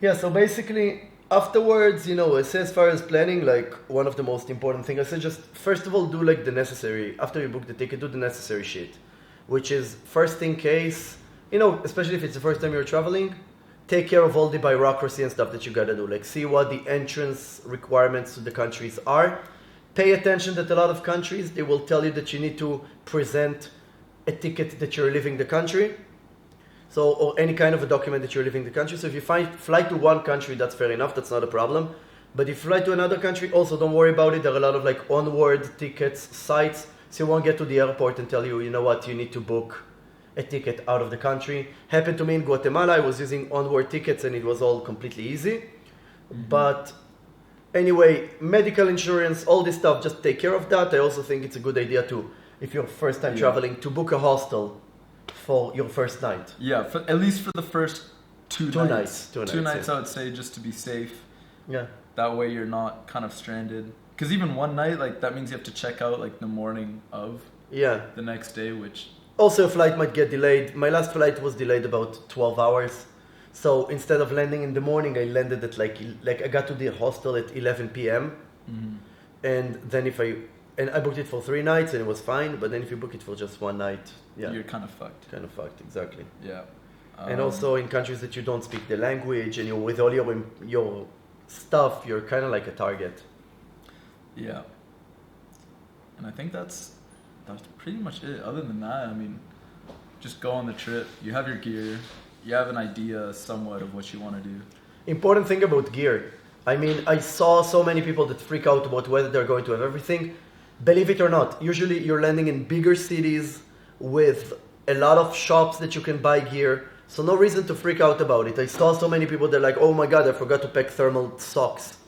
Yeah, so basically, afterwards, I say as far as planning, like, one of the most important things, I say just, first of all, do, like, the necessary, after you book the ticket, do the necessary shit. Which is, first in case, especially if it's the first time you're traveling, take care of all the bureaucracy and stuff that you gotta do. Like, see what the entrance requirements to the countries are. Pay attention that a lot of countries, they will tell you that you need to present a ticket that you're leaving the country. So, or any kind of a document that you're leaving the country. So if you fly to one country, that's fair enough, that's not a problem. But if you fly to another country, also don't worry about it. There are a lot of like onward tickets, sites. So you won't get to the airport and tell you, you know what, you need to book a ticket out of the country. Happened to me in Guatemala, I was using onward tickets and it was all completely easy. Mm-hmm. But anyway, medical insurance, all this stuff, just take care of that. I also think it's a good idea to, if you're first time traveling, to book a hostel for your first night. Yeah, at least for the first two nights. Two nights, I would say, just to be safe. Yeah. That way you're not kind of stranded. Because even one night, like, that means you have to check out, like, the morning of the next day, which... Also, a flight might get delayed. My last flight was delayed about 12 hours. So instead of landing in the morning, I landed at, like I got to the hostel at 11 p.m. Mm-hmm. And then I booked it for 3 nights and it was fine. But then if you book it for just one night, you're kind of fucked. Exactly. Yeah. And also in countries that you don't speak the language and you're with all your stuff, you're kind of like a target. Yeah. And I think that's pretty much it. Other than that, I mean, just go on the trip. You have your gear. You have an idea somewhat of what you want to do. Important thing about gear. I mean, I saw so many people that freak out about whether they're going to have everything. Believe it or not, usually you're landing in bigger cities with a lot of shops that you can buy gear. So no reason to freak out about it. I saw so many people that are like, oh my God, I forgot to pack thermal socks.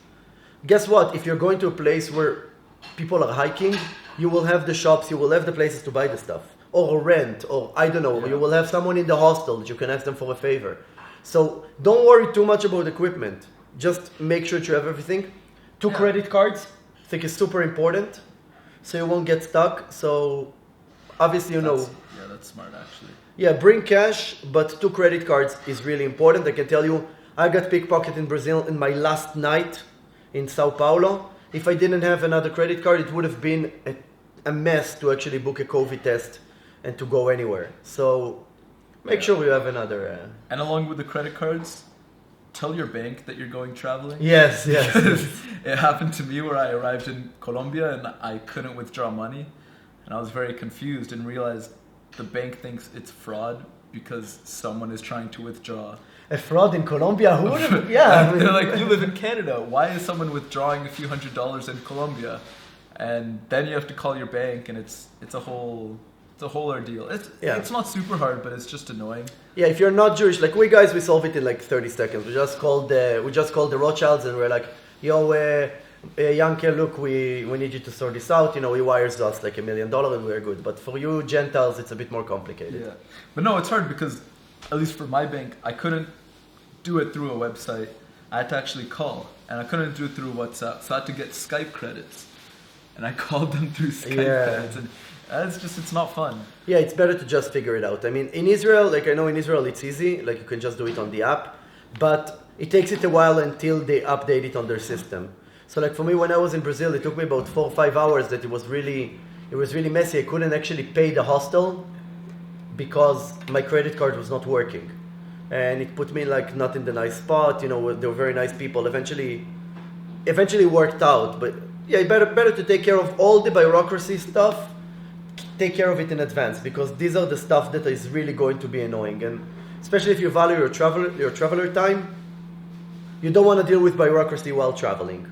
Guess what? If you're going to a place where people are hiking, you will have the shops, you will have the places to buy the stuff. Or rent, or I don't know, you will have someone in the hostel that you can ask them for a favor. So don't worry too much about equipment. Just make sure that you have everything. 2 credit cards, I think is super important. So you won't get stuck. So obviously, Yeah, that's smart actually. Yeah, bring cash, but 2 credit cards is really important. I can tell you, I got pickpocketed in Brazil in my last night in Sao Paulo. If I didn't have another credit card, it would have been a mess to actually book a COVID test and to go anywhere. So make sure you have another... And along with the credit cards, tell your bank that you're going traveling. Yes. It happened to me where I arrived in Colombia and I couldn't withdraw money. And I was very confused and realized the bank thinks it's fraud because someone is trying to withdraw. A fraud in Colombia? Who would have... Yeah. They're like, you live in Canada. Why is someone withdrawing a few $100s in Colombia? And then you have to call your bank and it's a whole ordeal. It's not super hard, but it's just annoying. Yeah, if you're not Jewish, like we solve it in like 30 seconds. We just called the Rothschilds and we're like, yo, Yankel, look, we need you to sort this out. He wires us like $1 million and we're good. But for you Gentiles, it's a bit more complicated. Yeah, but no, it's hard because at least for my bank, I couldn't do it through a website. I had to actually call, and I couldn't do it through WhatsApp, so I had to get Skype credits. And I called them through Skype credits, and it's not fun. Yeah, it's better to just figure it out. I mean, in Israel, like I know in Israel it's easy, like you can just do it on the app, but it takes it a while until they update it on their system. So like for me, when I was in Brazil, it took me about 4 or 5 hours that it was really messy. I couldn't actually pay the hostel because my credit card was not working. And it put me like not in the nice spot, they were very nice people. Eventually worked out, but yeah, better to take care of all the bureaucracy stuff. Take care of it in advance because these are the stuff that is really going to be annoying. And especially if you value your traveler time, you don't want to deal with bureaucracy while traveling.